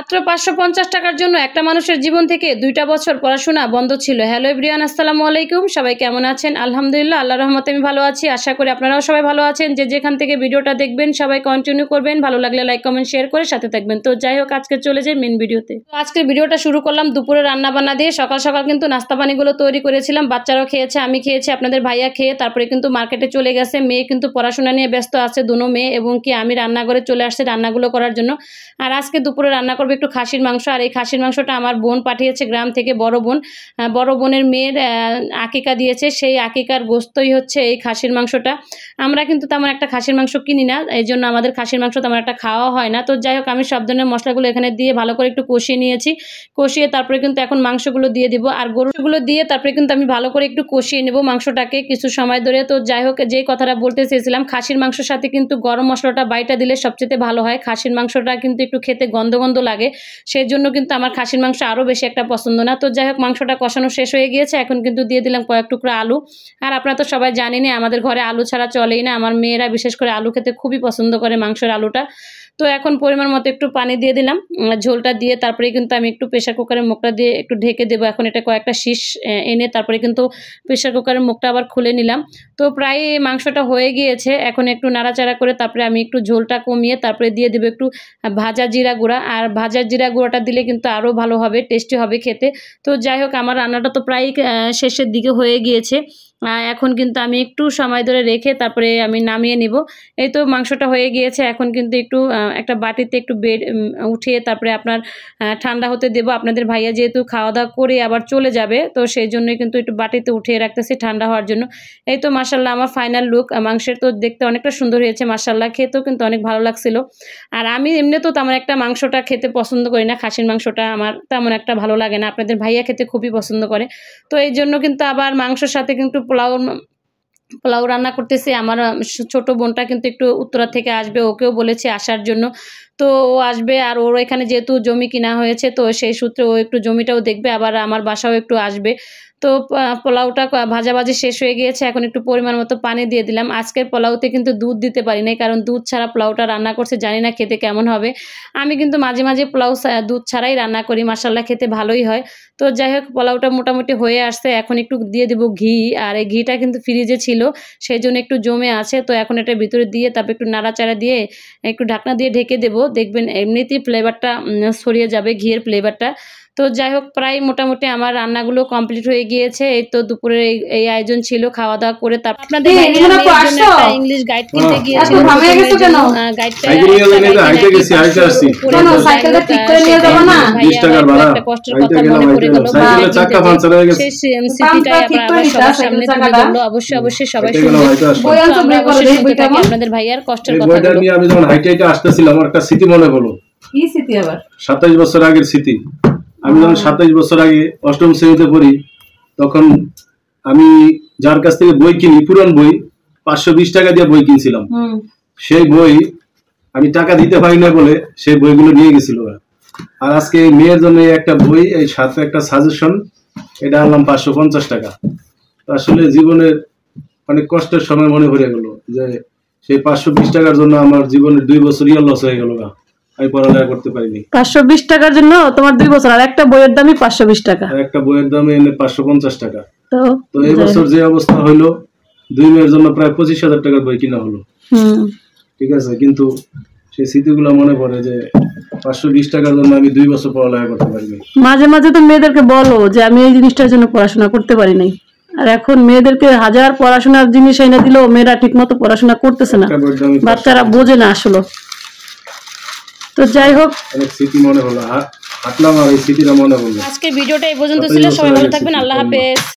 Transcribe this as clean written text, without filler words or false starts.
মাত্র 550 টাকার জন্য একটা মানুষের জীবন থেকে 2টা বছর পড়াশোনা বন্ধ ছিল। হ্যালো এভরিওয়ান, আসসালামু আলাইকুম। সবাই কেমন আছেন? আলহামদুলিল্লাহ, আল্লাহর রহমতে আমি ভালো আছি। আশা করি আপনারাও সবাই ভালো আছেন। যে যেখান থেকে ভিডিওটা দেখবেন সবাই কন্টিনিউ করবেন, ভালো লাগলে লাইক কমেন্ট শেয়ার করে সাথে থাকবেন। তো যাই হোক, আজকে চলে যাই মেন ভিডিওতে। তো আজকের ভিডিওটা শুরু করলাম দুপুরে রান্না বান্না দিয়ে। সকাল সকাল কিন্তু নাস্তা পানিগুলো তৈরি করেছিলাম, বাচ্চারাও খেয়েছে, আমি খেয়েছি, আপনাদের ভাইয়া খেয়ে তারপরে কিন্তু মার্কেটে চলে গেছে। মেয়ে কিন্তু পড়াশোনা নিয়ে ব্যস্ত আছে, দুনো মেয়ে, এবং কি আমি রান্নাঘরে চলে আসছি রান্নাগুলো করার জন্য। আর আজকে দুপুরে রান্না করবো একটু খাসির মাংস। আর এই খাসির মাংসটা আমার বোন পাঠিয়েছে গ্রাম থেকে, বড় বোনের মেয়ের আকিকা দিয়েছে, সেই আকিকার গোস্তই হচ্ছে এই খাসির মাংসটা। আমরা কিন্তু তেমন একটা খাসির মাংস কিনি না, এই জন্য আমাদের খাসির মাংস তেমন একটা খাওয়া হয় না। তো যাই হোক, আমি সব ধরনের মশলাগুলো এখানে দিয়ে ভালো করে একটু কষিয়ে নিয়েছি। কষিয়ে তারপরে কিন্তু এখন মাংসগুলো দিয়ে দিব, আর গরুগুলো দিয়ে তারপরে কিন্তু আমি ভালো করে একটু কষিয়ে নেব মাংসটাকে কিছু সময় ধরে। তো যাই হোক, যেই কথাটা বলতে চেয়েছিলাম, খাসির মাংসের সাথে কিন্তু গরম মশলাটা বাইটা দিলে সবচেয়ে ভালো হয়। খাসির মাংসটা কিন্তু একটু খেতে গন্ধ গন্ধ লাগে, সেই জন্য কিন্তু আমার খাসির মাংস আরও বেশি একটা পছন্দ না। তো যাই হোক, মাংসটা কষানো শেষ হয়ে গিয়েছে, এখন কিন্তু দিয়ে দিলাম কয়েক টুকরো আলু। আর আপনারা তো সবাই জানেনই, আমাদের ঘরে আলু ছাড়া চলেই না। আমার মেয়েরা বিশেষ করে আলু খেতে খুবই পছন্দ করে, মাংসের আলুটা। তো এখন পরিমাণ মতো একটু পানি দিয়ে দিলাম, ঝোলটা দিয়ে তারপরে কিন্তু আমি একটু প্রেশার কুকারের মুখটা দিয়ে একটু ঢেকে দেবো। এখন এটা কয়েকটা শীষ এনে তারপরে কিন্তু প্রেশার কুকারের মুখটা আবার খুলে নিলাম। তো প্রায় মাংসটা হয়ে গিয়েছে, এখন একটু নাড়াচাড়া করে তারপরে আমি একটু ঝোলটা কমিয়ে তারপরে দিয়ে দেবো একটু ভাজা জিরা গুঁড়া। আর ভাজা জিরা গুঁড়াটা দিলে কিন্তু আরও ভালো হবে, টেস্টি হবে খেতে। তো যাই হোক, আমার রান্নাটা তো প্রায় শেষের দিকে হয়ে গিয়েছে। এখন কিন্তু আমি একটু সময় ধরে রেখে তারপরে আমি নামিয়ে নিব। এই তো মাংসটা হয়ে গিয়েছে, এখন কিন্তু একটু একটা বাটিতে একটু উঠিয়ে তারপরে আপনার ঠান্ডা হতে দেব। আপনাদের ভাইয়া যেহেতু খাওয়া দাওয়া করে আবার চলে যাবে, তো সেই জন্যই কিন্তু একটু বাটিতে উঠিয়ে রাখতেছি ঠান্ডা হওয়ার জন্য। এই তো মাশাল্লাহ, আমার ফাইনাল লুক মাংসের তো দেখতে অনেকটা সুন্দর হয়েছে মাশাল্লাহ, খেতেও কিন্তু অনেক ভালো লাগছিল। আর আমি এমনি তো তেমন একটা মাংসটা খেতে পছন্দ করি না, খাসির মাংসটা আমার তেমন একটা ভালো লাগে না, আপনাদের ভাইয়া খেতে খুবই পছন্দ করে। তো এই জন্য কিন্তু আবার মাংসের সাথে কিন্তু পোলাও রান্না করতেছি। আমার ছোট বোনটা কিন্তু একটু উত্তরা থেকে আসবে, ওকেও বলেছে আসার জন্য। তো ও আসবে, আর ওর এখানে যেহেতু জমি কিনা হয়েছে, তো সেই সূত্রে ও একটু জমিটাও দেখবে, আবার আমার বাসাও একটু আসবে। তো পোলাওটা ভাজাভাজি শেষ হয়ে গিয়েছে, এখন একটু পরিমাণ মতো পানি দিয়ে দিলাম। আজকের পোলাওতে কিন্তু দুধ দিতে পারি নাই, কারণ দুধ ছাড়া পোলাওটা রান্না করছে, জানি না খেতে কেমন হবে। আমি কিন্তু মাঝে মাঝে পোলাও দুধ ছাড়াই রান্না করি, মাশাল্লাহ খেতে ভালোই হয়। তো যাই হোক, পোলাওটা মোটামুটি হয়ে আসছে, এখন একটু দিয়ে দেবো ঘি। আর এই ঘিটা কিন্তু ফ্রিজে ছিল, সেই জন্য একটু জমে আছে। তো এখন এটা ভিতরে দিয়ে তারপর একটু নাড়াচাড়া দিয়ে একটু ঢাকনা দিয়ে ঢেকে দেবো, দেখবেন এমনিতেই ফ্লেভারটা ছড়িয়ে যাবে, ঘিয়ের ফ্লেভারটা। তো যাই হোক, প্রায় মোটামুটি আমার রান্নাগুলো কমপ্লিট হয়ে গিয়েছে। এই তো দুপুরের এই আয়োজন ছিল, খাওয়া দাওয়া করে তারপর আপনাদের ইংলিশ গাইড কিনতে গিয়েছিল। কষ্টের কথা মনে পড়ে গেল, অবশ্যই সবাই আপনাদের ভাইয়ার কষ্টের কথা। আমি যখন হাইটে আসতেছিলাম, আমার একটা স্মৃতি মনে হলো। কি স্মৃতি? আবার 27 বছর আগের স্মৃতি। আমি যখন 27 বছর আগে অষ্টম শ্রেণীতে পড়ি, তখন আমি যার কাছ থেকে বই কিনি, পুরান বই, 520 টাকা দিয়ে বই কিনছিলাম। সেই বই আমি টাকা দিতে পারি না বলে সেই বইগুলো নিয়ে গেছিল। আর আজকে মেয়ের জন্য একটা বই, এই সাথে একটা সাজেশন, এটা আনলাম 550 টাকা। আসলে জীবনের অনেক কষ্টের সময় মনে পড়ে গেল যে সেই 520 টাকার জন্য আমার জীবনের 2 বছর লস হয়ে গেল। আমি পড়ালেখা করতে পারিনি। 520 টাকার জন্য তোমার 2 বছর, আর একটা বইয়ের দামই 520 টাকা। আর একটা বইয়ের দামে এনে 550 টাকা। তো এই বছর যে অবস্থা হইলো, 2 মেয়ের জন্য প্রায় 25,000 টাকার বই কিনা হলো। ঠিক আছে, কিন্তু সেই স্মৃতিগুলো মনে পড়ে যে 520 টাকার জন্য আমি 2 বছর পড়ালেখা করতে পারিনি। মাঝে মাঝে তো মেয়েদেরকে বলো যে আমি এই জিনিসটার জন্য পড়াশোনা করতে পারি নাই, আর এখন মেয়েদেরকে হাজার পড়াশোনার জিনিস এনে দিলেও মেয়েরা ঠিক মতো পড়াশোনা করতেছে না, বাচ্চারা বোঝে না আসলে। তো যাই হোক, অনেক স্মৃতি মনে হলো, হাঁটলাম আর এই স্মৃতিটা মনে হলো। আজকের ভিডিওটা এই পর্যন্ত ছিল, সবাই ভালো থাকবেন, আল্লাহ হাফেজ।